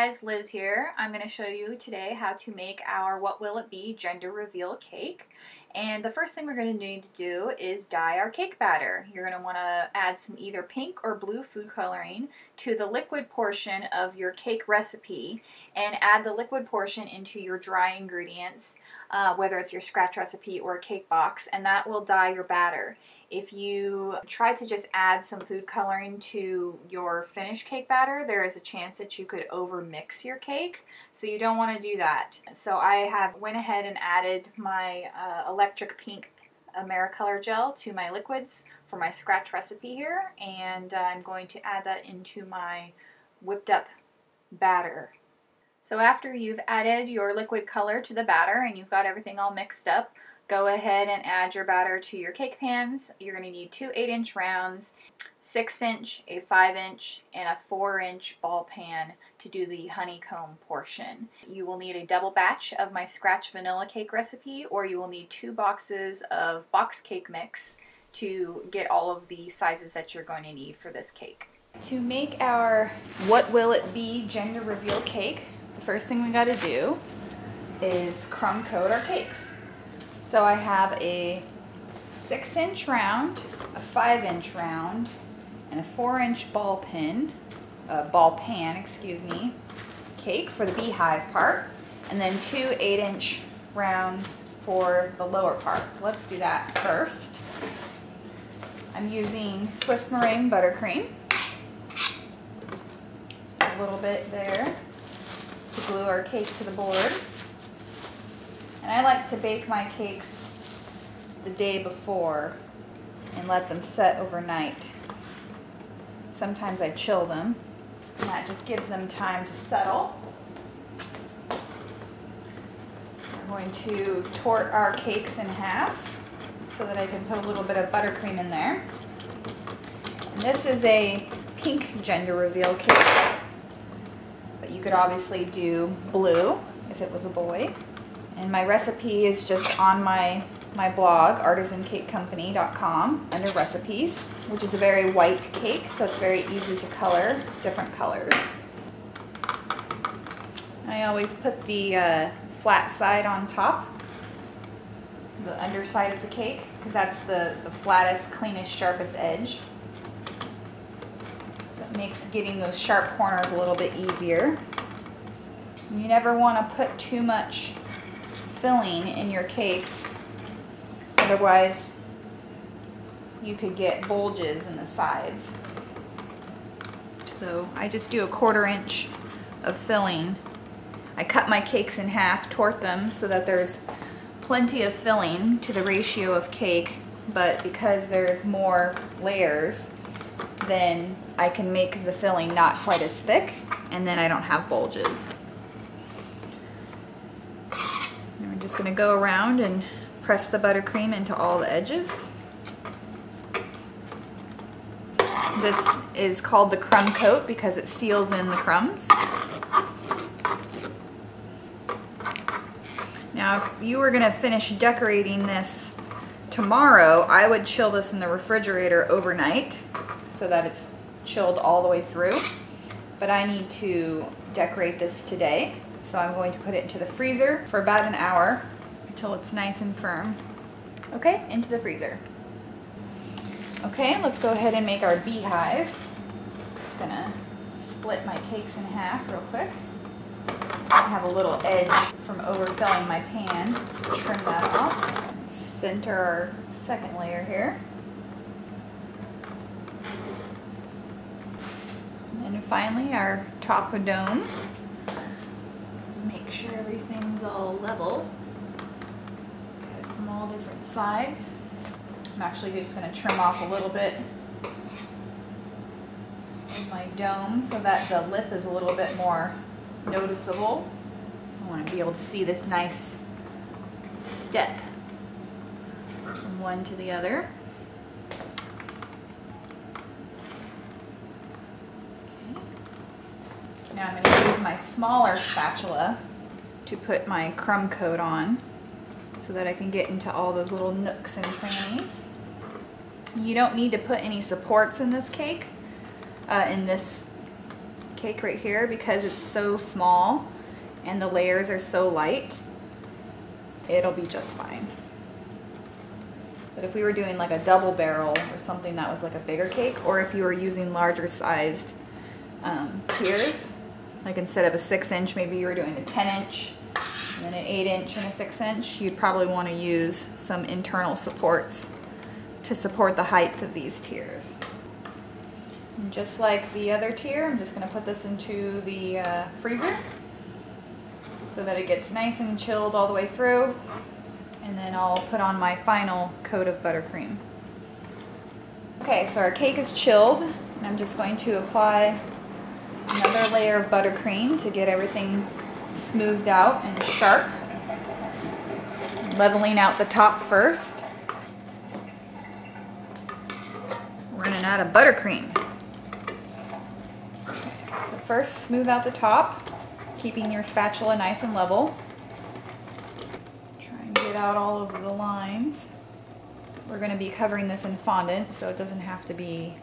guys, Liz here. I'm going to show you today how to make our What Will It Be gender reveal cake. And the first thing we're going to need to do is dye our cake batter. You're going to want to add some either pink or blue food coloring to the liquid portion of your cake recipe and add the liquid portion into your dry ingredients, whether it's your scratch recipe or a cake box, and that will dye your batter. If you try to just add some food coloring to your finished cake batter, there is a chance that you could over mix your cake, so you don't want to do that. So I have went ahead and added my electric pink Americolor gel to my liquids for my scratch recipe here, and I'm going to add that into my whipped up batter. So after you've added your liquid color to the batter and you've got everything all mixed up, go ahead and add your batter to your cake pans. You're going to need 2 8-inch rounds, 6-inch, a 5-inch, and a 4-inch ball pan to do the honeycomb portion. You will need a double batch of my scratch vanilla cake recipe, or you will need 2 boxes of box cake mix to get all of the sizes that you're going to need for this cake. To make our What Will It Be gender reveal cake, the first thing we got to do is crumb coat our cakes. So I have a 6-inch round, a 5-inch round, and a 4-inch ball pan, cake for the beehive part, and then 2 8-inch rounds for the lower part. So let's do that first. I'm using Swiss meringue buttercream. Just put a little bit there to glue our cake to the board. And I like to bake my cakes the day before and let them set overnight. Sometimes I chill them, and that just gives them time to settle. We're going to tort our cakes in half so that I can put a little bit of buttercream in there. And this is a pink gender reveal cake, but you could obviously do blue if it was a boy. And my recipe is just on my blog, artisancakecompany.com, under recipes, which is a very white cake, so it's very easy to color different colors. I always put the flat side on top, the underside of the cake, because that's the flattest, cleanest, sharpest edge. So it makes getting those sharp corners a little bit easier. You never want to put too much filling in your cakes, otherwise you could get bulges in the sides. So I just do a 1/4 inch of filling. I cut my cakes in half, tort them so that there's plenty of filling to the ratio of cake, but because there's more layers, then I can make the filling not quite as thick, and then I don't have bulges. And we're just going to go around and press the buttercream into all the edges. This is called the crumb coat because it seals in the crumbs. Now, if you were going to finish decorating this tomorrow, I would chill this in the refrigerator overnight so that it's chilled all the way through. But I need to decorate this today, so I'm going to put it into the freezer for about an hour until it's nice and firm. Okay, into the freezer. Okay, let's go ahead and make our beehive. Just gonna split my cakes in half real quick. I have a little edge from overfilling my pan. Trim that off. Center our second layer here. And finally our top dome. Make sure everything's all level. Get it from all different sides. I'm actually just going to trim off a little bit of my dome so that the lip is a little bit more noticeable. I want to be able to see this nice step from one to the other. Okay. Now I'm going to use my smaller spatula to put my crumb coat on so that I can get into all those little nooks and crannies. You don't need to put any supports in this cake, cake right here, because it's so small and the layers are so light, it'll be just fine. But if we were doing like a double barrel or something that was like a bigger cake, or if you were using larger sized tiers, like instead of a 6-inch, maybe you were doing a 10-inch and then an 8-inch and a 6-inch, you'd probably want to use some internal supports to support the height of these tiers. And just like the other tier, I'm just going to put this into the freezer so that it gets nice and chilled all the way through, and then I'll put on my final coat of buttercream. Okay, so our cake is chilled, and I'm just going to apply another layer of buttercream to get everything smoothed out and sharp. Leveling out the top first. Running out of buttercream. So first, smooth out the top, keeping your spatula nice and level. Try and get out all of the lines. We're going to be covering this in fondant, so it doesn't have to be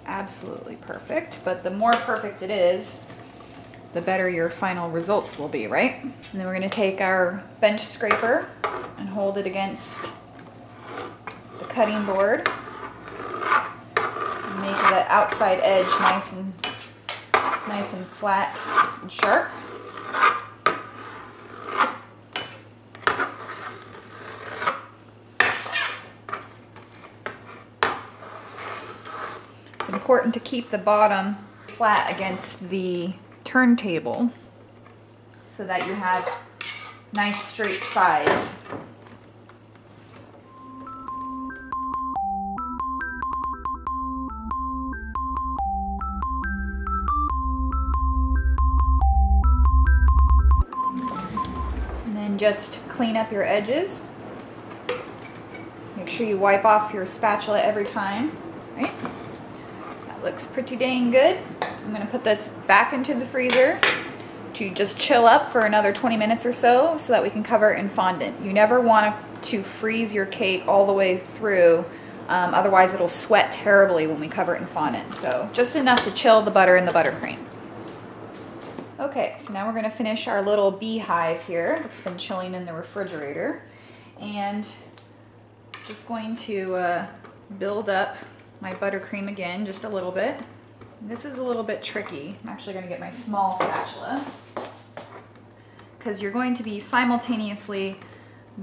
absolutely perfect, but the more perfect it is, the better your final results will be, right? And then we're going to take our bench scraper and hold it against the cutting board. Make the outside edge nice and flat and sharp. It's important to keep the bottom flat against the turntable so that you have nice straight sides. And then just clean up your edges. Make sure you wipe off your spatula every time, right? That looks pretty dang good. I'm going to put this back into the freezer to just chill up for another 20 minutes or so that we can cover it in fondant. You never want to freeze your cake all the way through, otherwise it'll sweat terribly when we cover it in fondant. So just enough to chill the butter and the buttercream. Okay, so now we're going to finish our little beehive here that's been chilling in the refrigerator, and just going to build up my buttercream again just a little bit. This is a little bit tricky. I'm actually going to get my small spatula because you're going to be simultaneously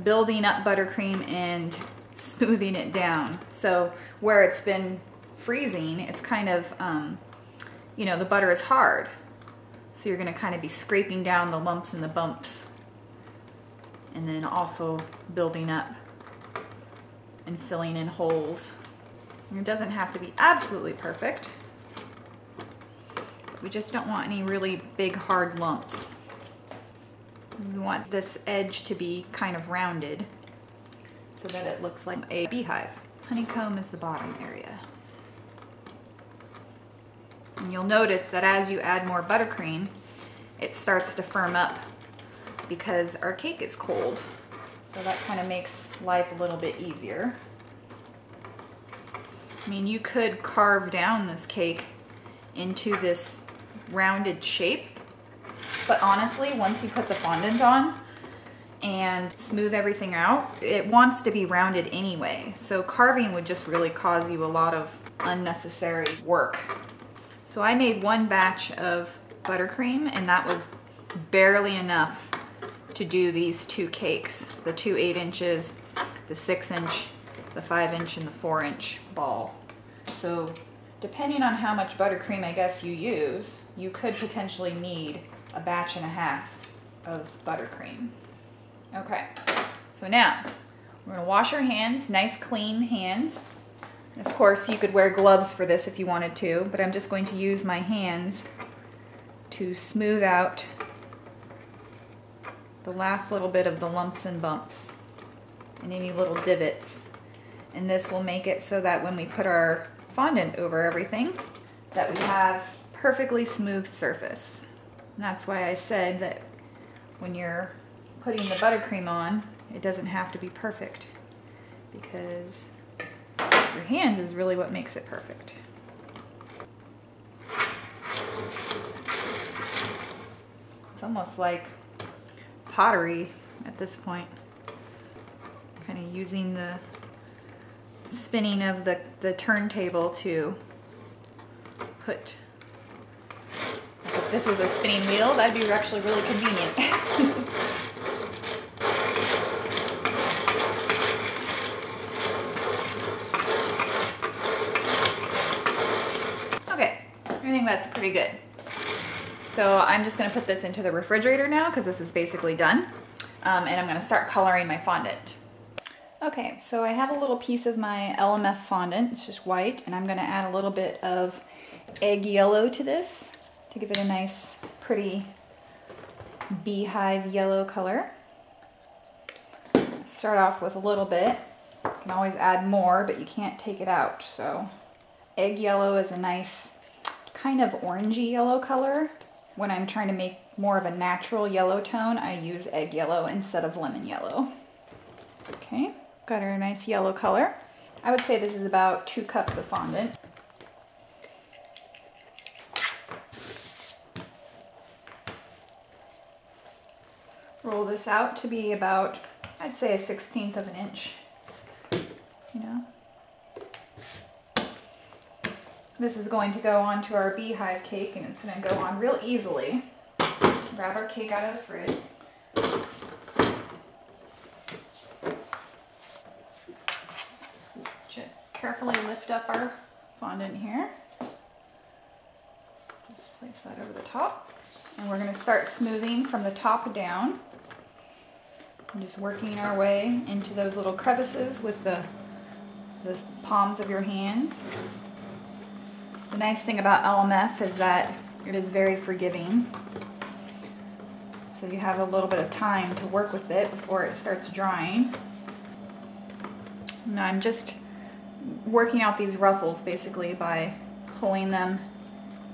building up buttercream and smoothing it down. So where it's been freezing, it's kind of, you know, the butter is hard. So you're going to kind of be scraping down the lumps and the bumps, and then also building up and filling in holes. And it doesn't have to be absolutely perfect. We just don't want any really big hard lumps. We want this edge to be kind of rounded so that it looks like a beehive. Honeycomb is the bottom area. And you'll notice that as you add more buttercream, it starts to firm up because our cake is cold. So that kind of makes life a little bit easier. I mean, you could carve down this cake into this rounded shape, but honestly, once you put the fondant on and smooth everything out, it wants to be rounded anyway. So carving would just really cause you a lot of unnecessary work. So I made one batch of buttercream, and that was barely enough to do these two cakes, the two 8 inches, the 6-inch, the 5-inch, and the 4-inch ball. So depending on how much buttercream I guess you use, you could potentially need a batch and a half of buttercream. Okay, so now we're gonna wash our hands, nice clean hands. And of course you could wear gloves for this if you wanted to, but I'm just going to use my hands to smooth out the last little bit of the lumps and bumps and any little divots. And this will make it so that when we put our fondant over everything, that we have perfectly smooth surface. And that's why I said that when you're putting the buttercream on, it doesn't have to be perfect, because your hands is really what makes it perfect. It's almost like pottery at this point. Kind of using the spinning of the turntable to put, like if this was a spinning wheel, that'd be actually really convenient. Okay, I think that's pretty good. So I'm just gonna put this into the refrigerator now because this is basically done. And I'm gonna start coloring my fondant. Okay, so I have a little piece of my LMF fondant, it's just white, and I'm gonna add a little bit of egg yellow to this to give it a nice, pretty beehive yellow color. Start off with a little bit. You can always add more, but you can't take it out. So egg yellow is a nice kind of orangey yellow color. When I'm trying to make more of a natural yellow tone, I use egg yellow instead of lemon yellow. Okay. Got our nice yellow color. I would say this is about 2 cups of fondant. Roll this out to be about, I'd say, 1/16 of an inch. You know. This is going to go onto our beehive cake, and it's going to go on real easily. Grab our cake out of the fridge. Carefully lift up our fondant here. Just place that over the top. And we're going to start smoothing from the top down. And just working our way into those little crevices with the palms of your hands. The nice thing about LMF is that it is very forgiving. So you have a little bit of time to work with it before it starts drying. And I'm just working out these ruffles basically by pulling them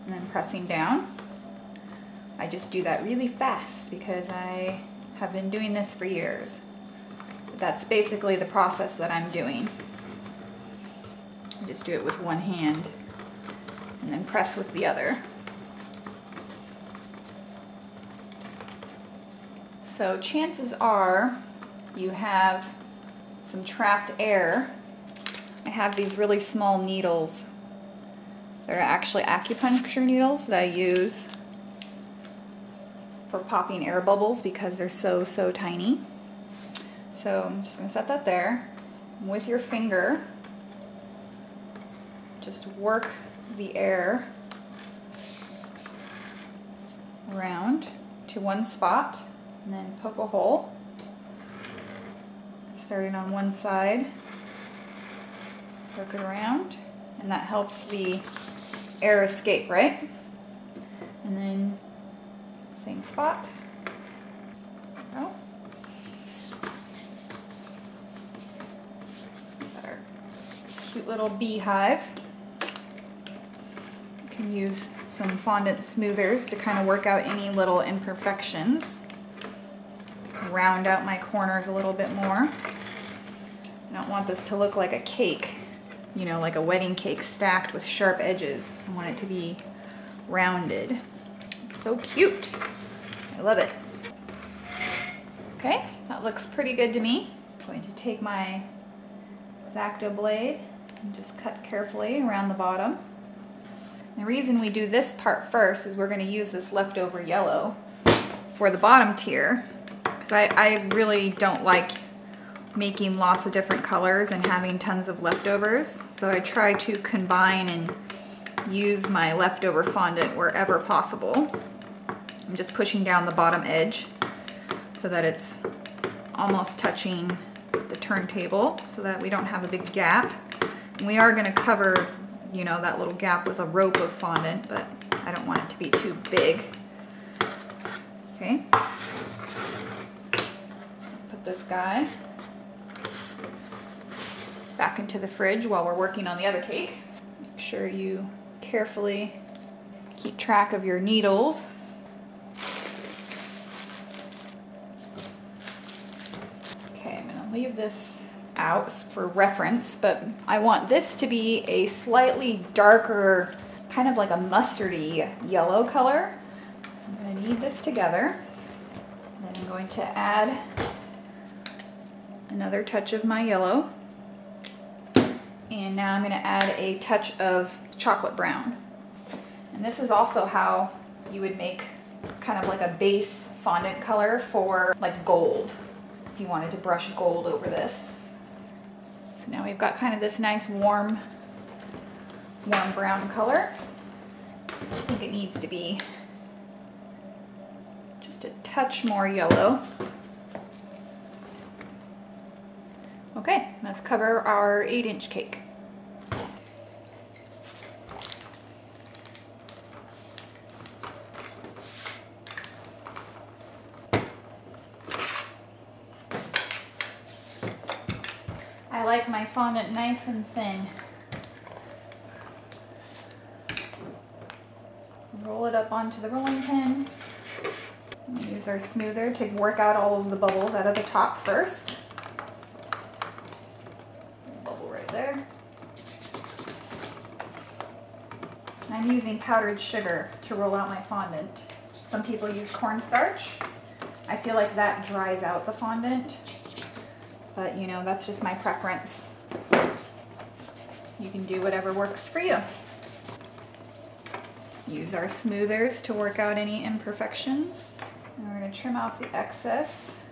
and then pressing down. I just do that really fast because I have been doing this for years. That's basically the process that I'm doing. I just do it with one hand and then press with the other. So chances are you have some trapped air. I have these really small needles that are actually acupuncture needles that I use for popping air bubbles because they're so tiny. So I'm just going to set that there. And with your finger, just work the air around to one spot and then poke a hole, starting on one side. Work it around, and that helps the air escape, right? And then same spot. Oh. Our cute little beehive. You can use some fondant smoothers to kind of work out any little imperfections. Round out my corners a little bit more. I don't want this to look like a cake. You know, like a wedding cake stacked with sharp edges. I want it to be rounded. It's so cute. I love it. Okay, that looks pretty good to me. I'm going to take my X-Acto blade and just cut carefully around the bottom. The reason we do this part first is we're going to use this leftover yellow for the bottom tier, because I really don't like making lots of different colors and having tons of leftovers. So I try to combine and use my leftover fondant wherever possible. I'm just pushing down the bottom edge so that it's almost touching the turntable so that we don't have a big gap. And we are going to cover, you know, that little gap with a rope of fondant, but I don't want it to be too big. Okay. Put this guy back into the fridge while we're working on the other cake. Make sure you carefully keep track of your needles. Okay, I'm gonna leave this out for reference, but I want this to be a slightly darker, kind of like a mustardy yellow color. So I'm going to knead this together. Then I'm going to add another touch of my yellow. And now I'm going to add a touch of chocolate brown. And this is also how you would make kind of like a base fondant color for like gold, if you wanted to brush gold over this. So now we've got kind of this nice warm brown color. I think it needs to be just a touch more yellow. Okay, let's cover our 8-inch cake. I like my fondant nice and thin. Roll it up onto the rolling pin. Use our smoother to work out all of the bubbles out of the top first. Bubble right there. I'm using powdered sugar to roll out my fondant. Some people use cornstarch. I feel like that dries out the fondant, but you know, that's just my preference. You can do whatever works for you. Use our smoothers to work out any imperfections. And we're going to trim off the excess.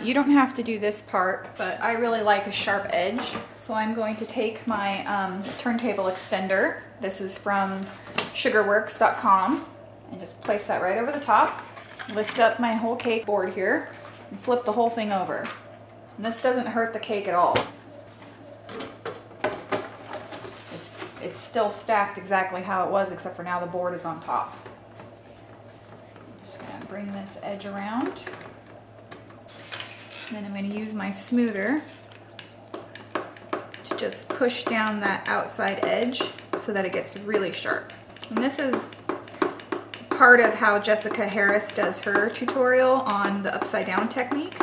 You don't have to do this part, but I really like a sharp edge. So I'm going to take my turntable extender. This is from sugarworks.com. And just place that right over the top. Lift up my whole cake board here and flip the whole thing over. And this doesn't hurt the cake at all. It's still stacked exactly how it was, except for now the board is on top. Just gonna bring this edge around. And then I'm gonna use my smoother to just push down that outside edge so that it gets really sharp. And this is part of how Jessica Harris does her tutorial on the upside down technique.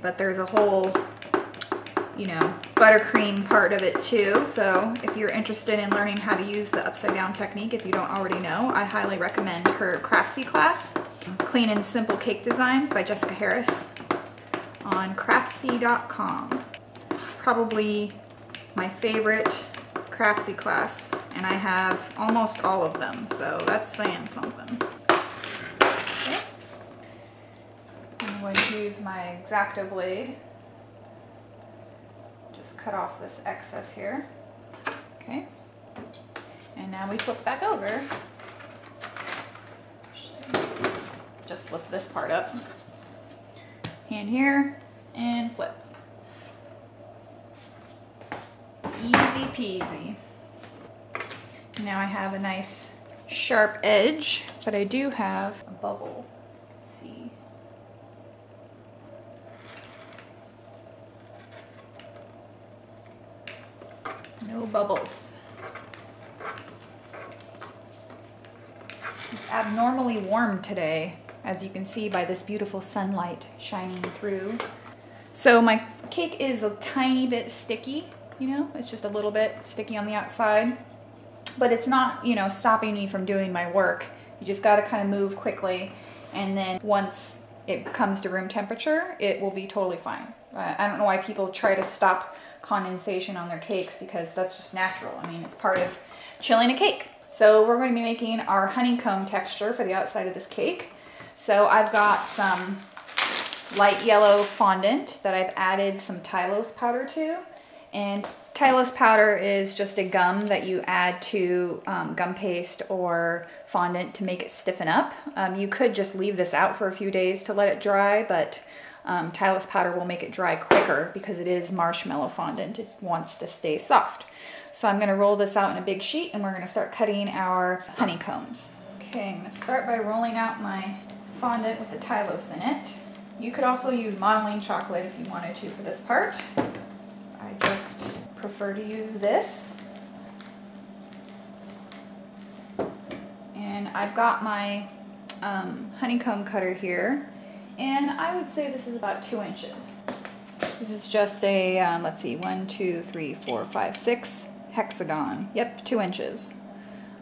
But there's a whole, you know, buttercream part of it too. So if you're interested in learning how to use the upside down technique, if you don't already know, I highly recommend her Craftsy class, Clean and Simple Cake Designs by Jessica Harris on craftsy.com. Probably my favorite Craftsy class, and I have almost all of them, so that's saying something. Okay. I'm going to use my X-Acto blade. Just cut off this excess here. Okay. And now we flip back over. Just lift this part up. Hand here and flip. Easy peasy. Now I have a nice sharp edge, but I do have a bubble. Let's see. No bubbles. It's abnormally warm today, as you can see by this beautiful sunlight shining through. So my cake is a tiny bit sticky, you know, it's just a little bit sticky on the outside, but it's not, you know, stopping me from doing my work. You just got to kind of move quickly, and then once it comes to room temperature, it will be totally fine. I don't know why people try to stop condensation on their cakes, because that's just natural. I mean, it's part of chilling a cake. So we're going to be making our honeycomb texture for the outside of this cake. So I've got some light yellow fondant that I've added some Tylose powder to. And Tylose powder is just a gum that you add to gum paste or fondant to make it stiffen up. You could just leave this out for a few days to let it dry, but Tylose powder will make it dry quicker because it is marshmallow fondant. It wants to stay soft. So I'm going to roll this out in a big sheet, and we're going to start cutting our honeycombs. Okay, I'm going to start by rolling out my fondant with the Tylose in it. You could also use modeling chocolate if you wanted to for this part. I just prefer to use this. And I've got my honeycomb cutter here, and I would say this is about 2 inches. This is just a, let's see, 1, 2, 3, 4, 5, 6 hexagon. Yep, 2 inches.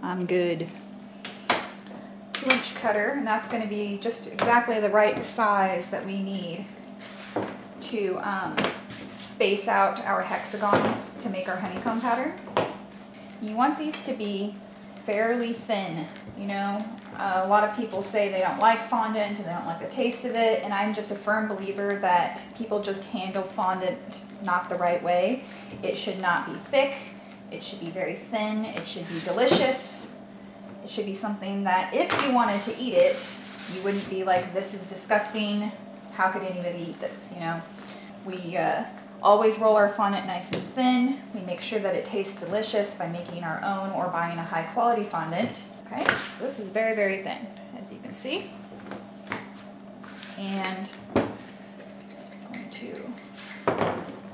I'm good. 2-inch cutter, and that's going to be just exactly the right size that we need to space out our hexagons to make our honeycomb pattern. You want these to be fairly thin. You know, a lot of people say they don't like fondant and they don't like the taste of it, and I'm just a firm believer that people just handle fondant not the right way. It should not be thick. It should be very thin. It should be delicious. It should be something that if you wanted to eat it, you wouldn't be like, this is disgusting. How could anybody eat this, you know? We always roll our fondant nice and thin. We make sure that it tastes delicious by making our own or buying a high quality fondant. Okay, so this is very, very thin, as you can see. And it's going to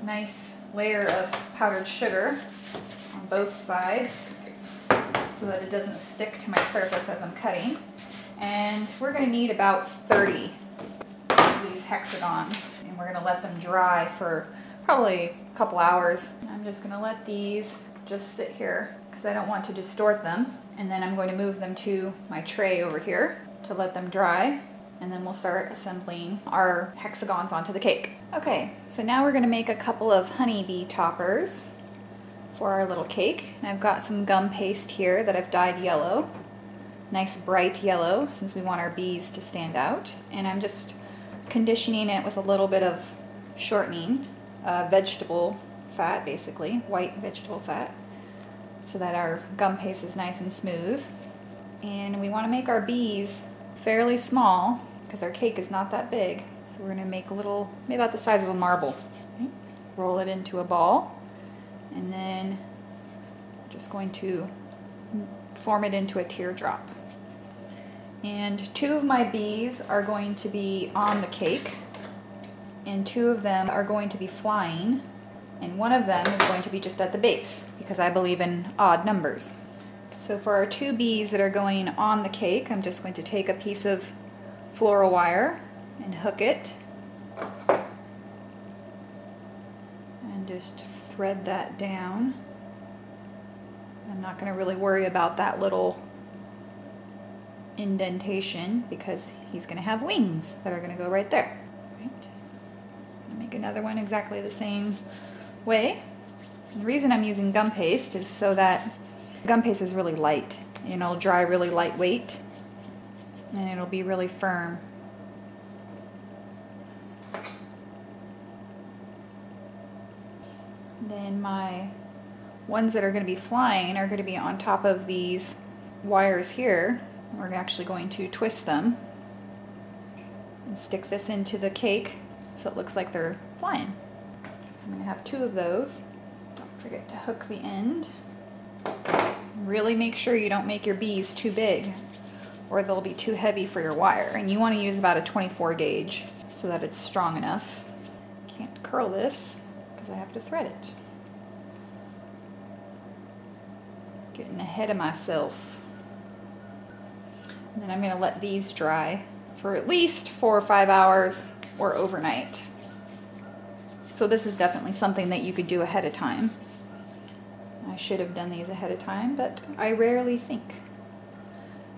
nice layer of powdered sugar on both sides so that it doesn't stick to my surface as I'm cutting. And we're going to need about 30 of these hexagons, and we're going to let them dry for probably a couple hours. I'm just going to let these just sit here because I don't want to distort them. And then I'm going to move them to my tray over here to let them dry. And then we'll start assembling our hexagons onto the cake. Okay, so now we're going to make a couple of honeybee toppers for our little cake. And I've got some gum paste here that I've dyed yellow. Nice bright yellow, since we want our bees to stand out. And I'm just conditioning it with a little bit of shortening, vegetable fat, basically, white vegetable fat, so that our gum paste is nice and smooth. And we want to make our bees fairly small because our cake is not that big. So we're going to make a little, maybe about the size of a marble. Okay. Roll it into a ball, and then just going to form it into a teardrop. And 2 of my bees are going to be on the cake, and 2 of them are going to be flying, and 1 of them is going to be just at the base because I believe in odd numbers. So for our 2 bees that are going on the cake, I'm just going to take a piece of floral wire and hook it and just thread that down. I'm not going to really worry about that little indentation because he's going to have wings that are going to go right there. Right. Make another one exactly the same way. And the reason I'm using gum paste is so that gum paste is really light, and it'll dry really lightweight, and it'll be really firm. Then my ones that are going to be flying are going to be on top of these wires here. We're actually going to twist them and stick this into the cake so it looks like they're flying. So I'm going to have 2 of those. Don't forget to hook the end. Really make sure you don't make your bees too big or they'll be too heavy for your wire. And you want to use about a 24 gauge so that it's strong enough. Can't curl this because I have to thread it. Getting ahead of myself. And then I'm going to let these dry for at least 4 or 5 hours or overnight. So this is definitely something that you could do ahead of time. I should have done these ahead of time, but I rarely think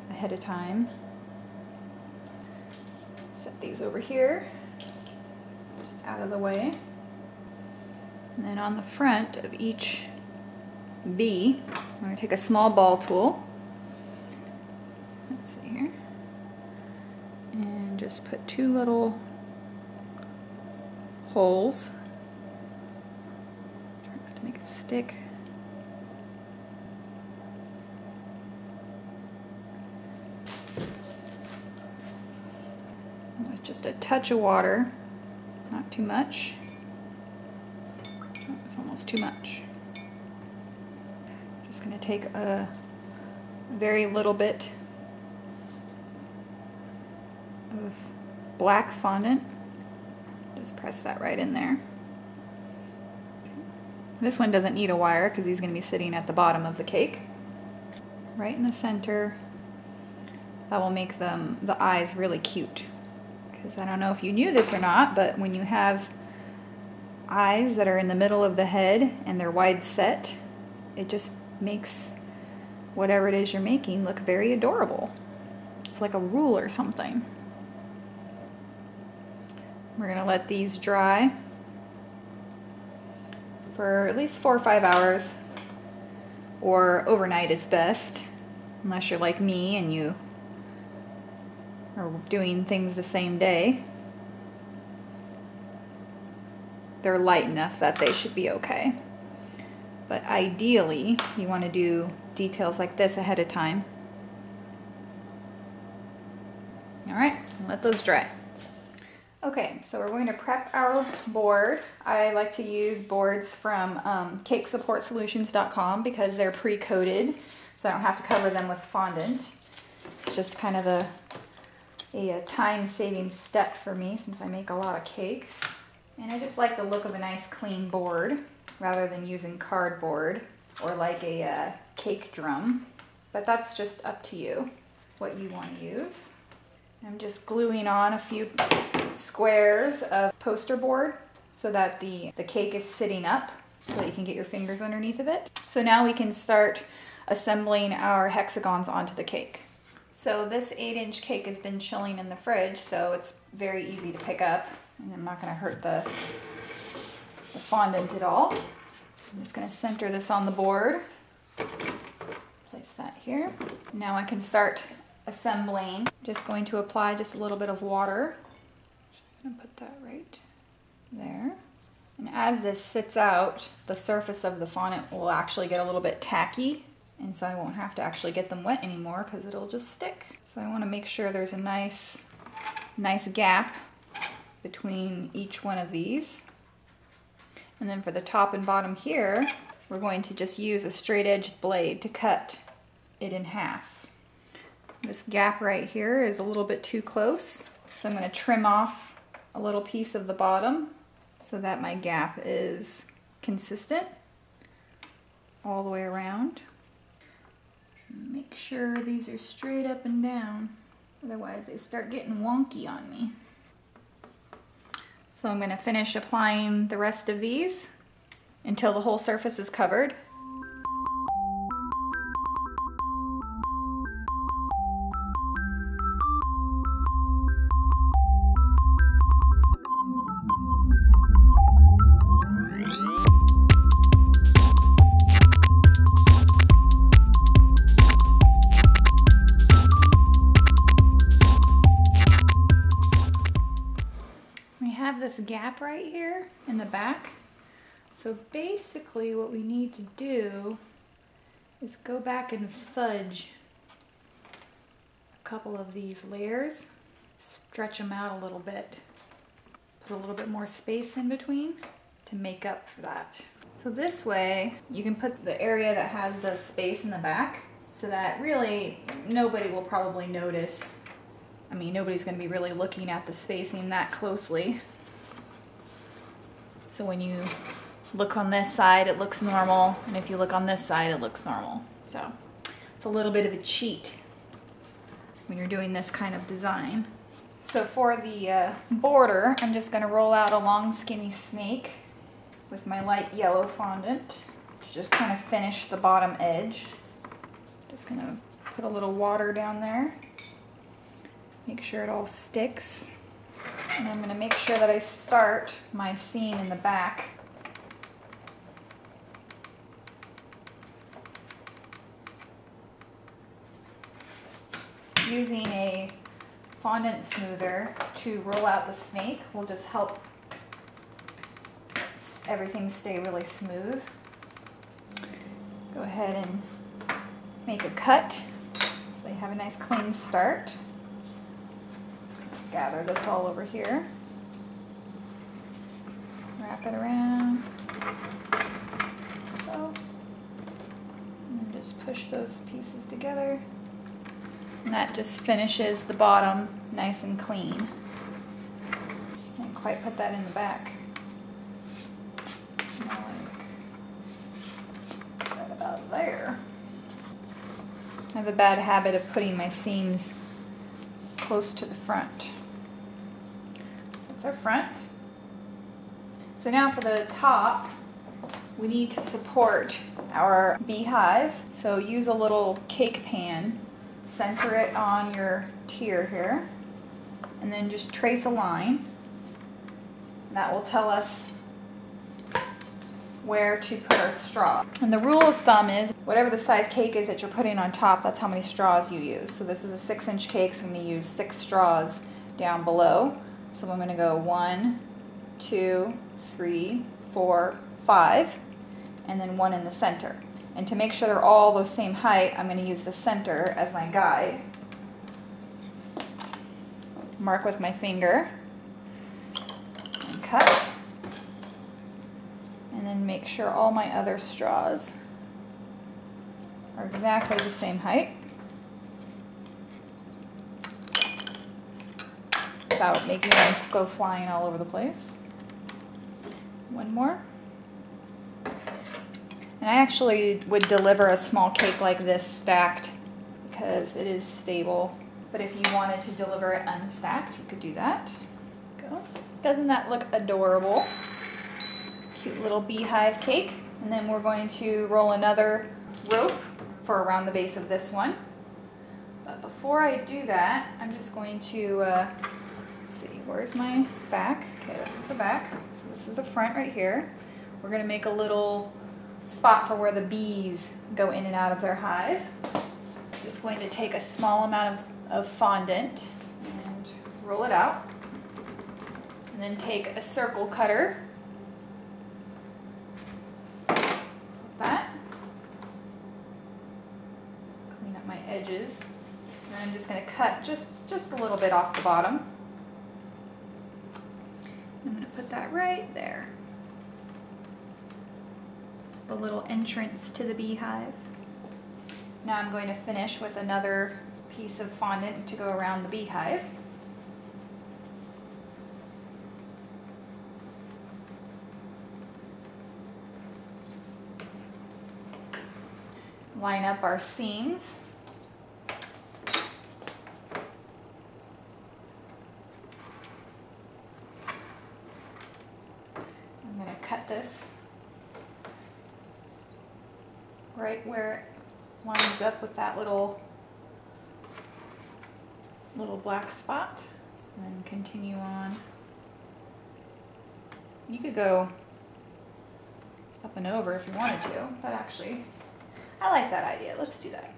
ahead of time. Set these over here, just out of the way. And then on the front of each bee, I'm going to take a small ball tool. Let's see here. And just put 2 little holes. Try not to make it stick. With just a touch of water, not too much. Oh, it's almost too much. Just going to take a very little bit of black fondant. Just press that right in there. This one doesn't need a wire because he's going to be sitting at the bottom of the cake. Right in the center. That will make the eyes really cute. Because I don't know if you knew this or not, but when you have eyes that are in the middle of the head and they're wide set, it just makes whatever it is you're making look very adorable. It's like a rule or something. We're gonna let these dry for at least 4 or 5 hours, or overnight is best, unless you're like me and you are doing things the same day. They're light enough that they should be okay. But ideally, you want to do details like this ahead of time. All right, let those dry. Okay, so we're going to prep our board. I like to use boards from CakeSupportSolutions.com because they're pre-coated, so I don't have to cover them with fondant. It's just kind of a time-saving step for me since I make a lot of cakes. And I just like the look of a nice clean board rather than using cardboard or like a cake drum. But that's just up to you, what you want to use. I'm just gluing on a few squares of poster board so that the cake is sitting up so that you can get your fingers underneath of it. So now we can start assembling our hexagons onto the cake. So this 8-inch cake has been chilling in the fridge, so it's very easy to pick up, and I'm not going to hurt the fondant at all. I'm just going to center this on the board. Place that here. Now I can start assembling. Just going to apply just a little bit of water. I'm going to put that right there. And as this sits out, the surface of the fondant will actually get a little bit tacky, and so I won't have to actually get them wet anymore because it'll just stick. So I want to make sure there's a nice gap between each one of these. And then for the top and bottom here, we're going to just use a straight edged blade to cut it in half. This gap right here is a little bit too close, so I'm going to trim off a little piece of the bottom so that my gap is consistent all the way around. Make sure these are straight up and down, otherwise they start getting wonky on me. So I'm going to finish applying the rest of these until the whole surface is covered. This gap right here in the back. So basically what we need to do is go back and fudge a couple of these layers, stretch them out a little bit, put a little bit more space in between to make up for that. So this way you can put the area that has the space in the back so that really nobody will probably notice. I mean, nobody's going to be really looking at the spacing that closely. So when you look on this side, it looks normal, and if you look on this side, it looks normal. So it's a little bit of a cheat when you're doing this kind of design. So for the border, I'm just going to roll out a long skinny snake with my light yellow fondant to just kind of finish the bottom edge. Just going to put a little water down there, make sure it all sticks. And I'm going to make sure that I start my seam in the back. Using a fondant smoother to roll out the snake will just help everything stay really smooth. Go ahead and make a cut so they have a nice clean start. Gather this all over here, wrap it around, so, and just push those pieces together, and that just finishes the bottom nice and clean. Can't quite put that in the back. It's more like right about there. I have a bad habit of putting my seams close to the front. Our front. So now for the top, we need to support our beehive. So use a little cake pan, center it on your tier here, and then just trace a line. That will tell us where to put our straw. And the rule of thumb is whatever the size cake is that you're putting on top, that's how many straws you use. So this is a 6-inch cake, so I'm going to use 6 straws down below. So I'm going to go 1, 2, 3, 4, 5, and then 1 in the center. And to make sure they're all the same height, I'm going to use the center as my guide. Mark with my finger and cut. And then make sure all my other straws are exactly the same height without making them go flying all over the place. One more. And I actually would deliver a small cake like this stacked because it is stable. But if you wanted to deliver it unstacked, you could do that. Go. Doesn't that look adorable? Cute little beehive cake. And then we're going to roll another rope for around the base of this one. But before I do that, I'm just going to, let's see, where's my back? Okay, this is the back. So this is the front right here. We're going to make a little spot for where the bees go in and out of their hive. Just going to take a small amount of fondant and roll it out. And then take a circle cutter. Just like that. Clean up my edges. And I'm just going to cut just a little bit off the bottom. I'm going to put that right there. It's the little entrance to the beehive. Now I'm going to finish with another piece of fondant to go around the beehive. Line up our seams. I'm going to cut this right where it lines up with that little black spot, and then continue on. You could go up and over if you wanted to, but actually I like that idea. Let's do that.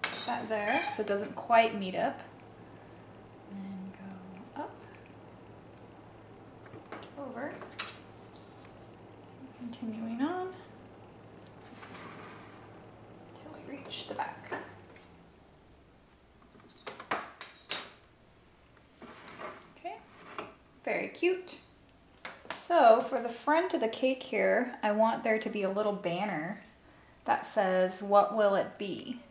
Put that there so it doesn't quite meet up. And go up, over, continuing on until we reach the back. Okay, very cute. So for the front of the cake here, I want there to be a little banner that says, "What will it be?"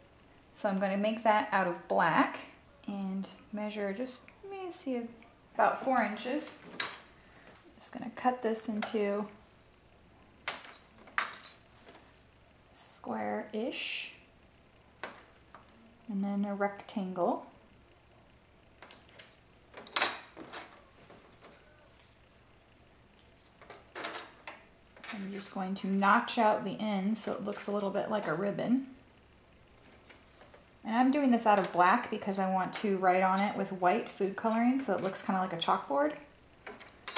So I'm going to make that out of black and measure just, let me see, about 4 inches. Just going to cut this into square-ish and then a rectangle. I'm just going to notch out the ends so it looks a little bit like a ribbon. And I'm doing this out of black because I want to write on it with white food coloring so it looks kind of like a chalkboard.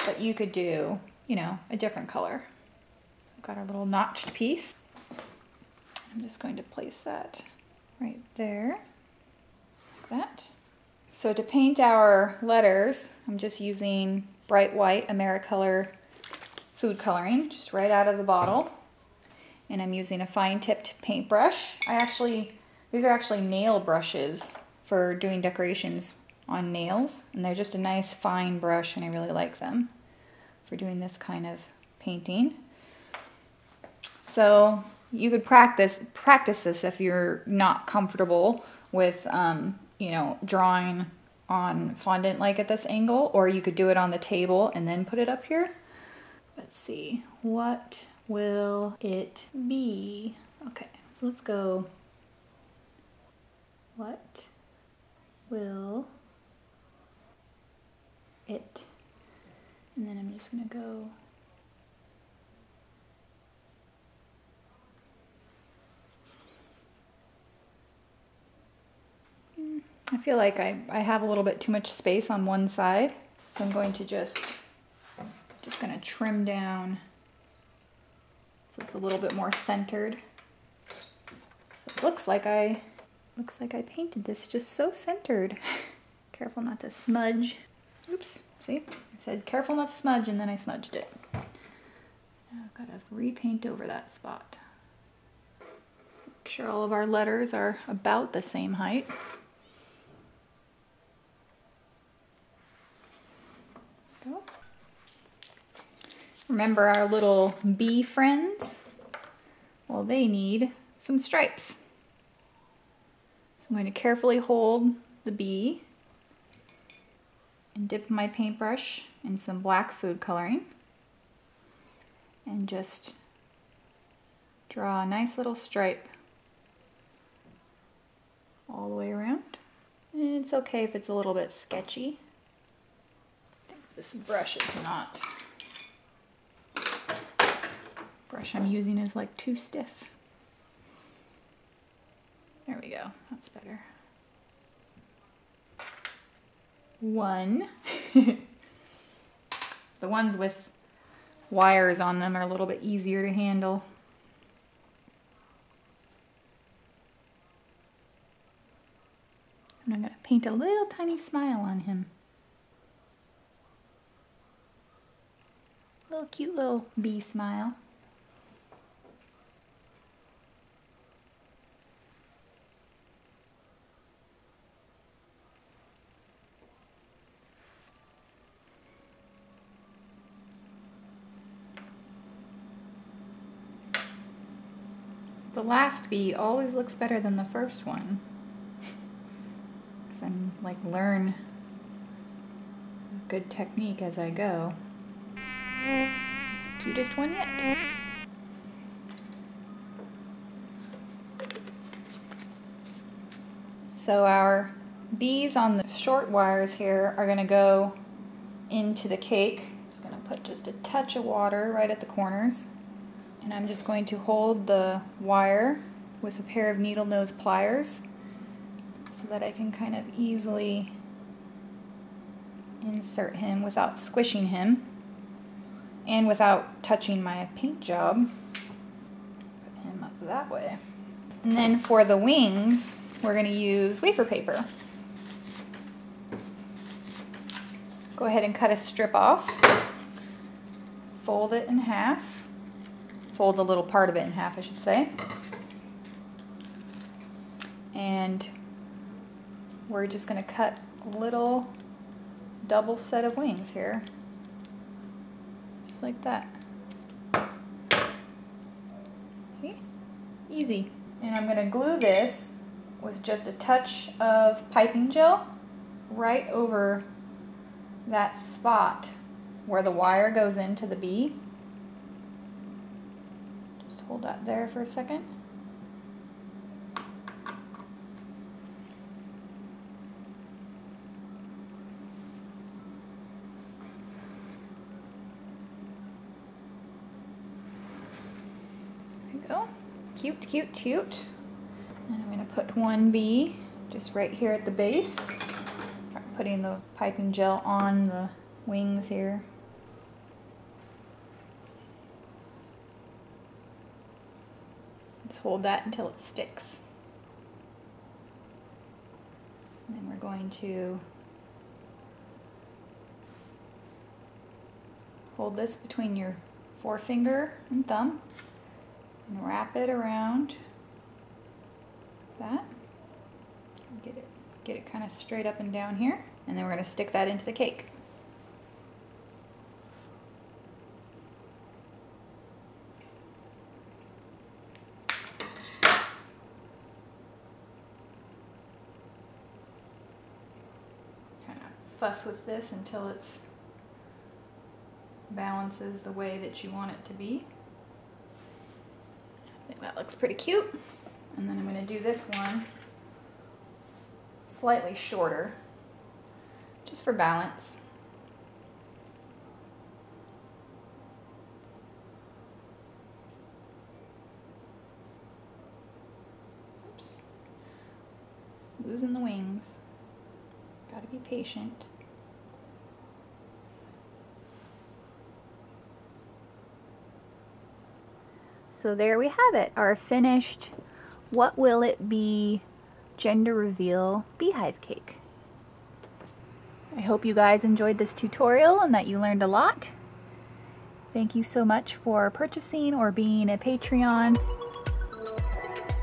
But you could do, you know, a different color. I've got our little notched piece. I'm just going to place that right there, just like that. So to paint our letters, I'm just using bright white Americolor food coloring, just right out of the bottle. And I'm using a fine tipped paintbrush. These are actually nail brushes for doing decorations on nails. And they're just a nice fine brush and I really like them for doing this kind of painting. So you could practice this if you're not comfortable with, you know, drawing on fondant like at this angle, or you could do it on the table and then put it up here. Let's see, what will it be? Okay, so let's go, what will it, and then I'm just gonna go feel like I have a little bit too much space on one side, so I'm going to just gonna trim down so it's a little bit more centered. So it looks like I painted this just so centered. Careful not to smudge. Oops, see? I said careful not to smudge and then I smudged it. Now I've got to repaint over that spot. Make sure all of our letters are about the same height. Go. Remember our little bee friends? Well, they need some stripes. So I'm going to carefully hold the bee and dip my paintbrush in some black food coloring and just draw a nice little stripe all the way around. And it's okay if it's a little bit sketchy. I think this brush is not. Brush I'm using is like too stiff. There we go, that's better. One. The ones with wires on them are a little bit easier to handle. And I'm going to paint a little tiny smile on him. Little cute little bee smile. The last bee always looks better than the first one. Because I'm like learn good technique as I go. It's the cutest one yet. So our bees on the short wires here are going to go into the cake. Just going to put just a touch of water right at the corners. And I'm just going to hold the wire with a pair of needle nose pliers so that I can kind of easily insert him without squishing him and without touching my paint job. Put him up that way. And then for the wings, we're going to use wafer paper. Go ahead and cut a strip off. Fold it in half. Fold a little part of it in half, I should say. And we're just going to cut a little double set of wings here. Just like that. See? Easy. And I'm going to glue this with just a touch of piping gel right over that spot where the wire goes into the bee. Just hold that there for a second. There you go. Cute, cute, cute. And I'm going to put one bee just right here at the base. Start putting the piping gel on the wings here. Let's hold that until it sticks. And then we're going to hold this between your forefinger and thumb and wrap it around that. Get it kind of straight up and down here, and then we're going to stick that into the cake. Kind of fuss with this until it's balances the way that you want it to be. I think that looks pretty cute. And then I'm going to do this one slightly shorter, just for balance. Oops. Losing the wings. Gotta be patient. So there we have it, our finished What Will It Be gender reveal beehive cake. I hope you guys enjoyed this tutorial and that you learned a lot. Thank you so much for purchasing or being a Patreon.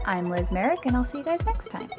I'm Liz Merrick, and I'll see you guys next time.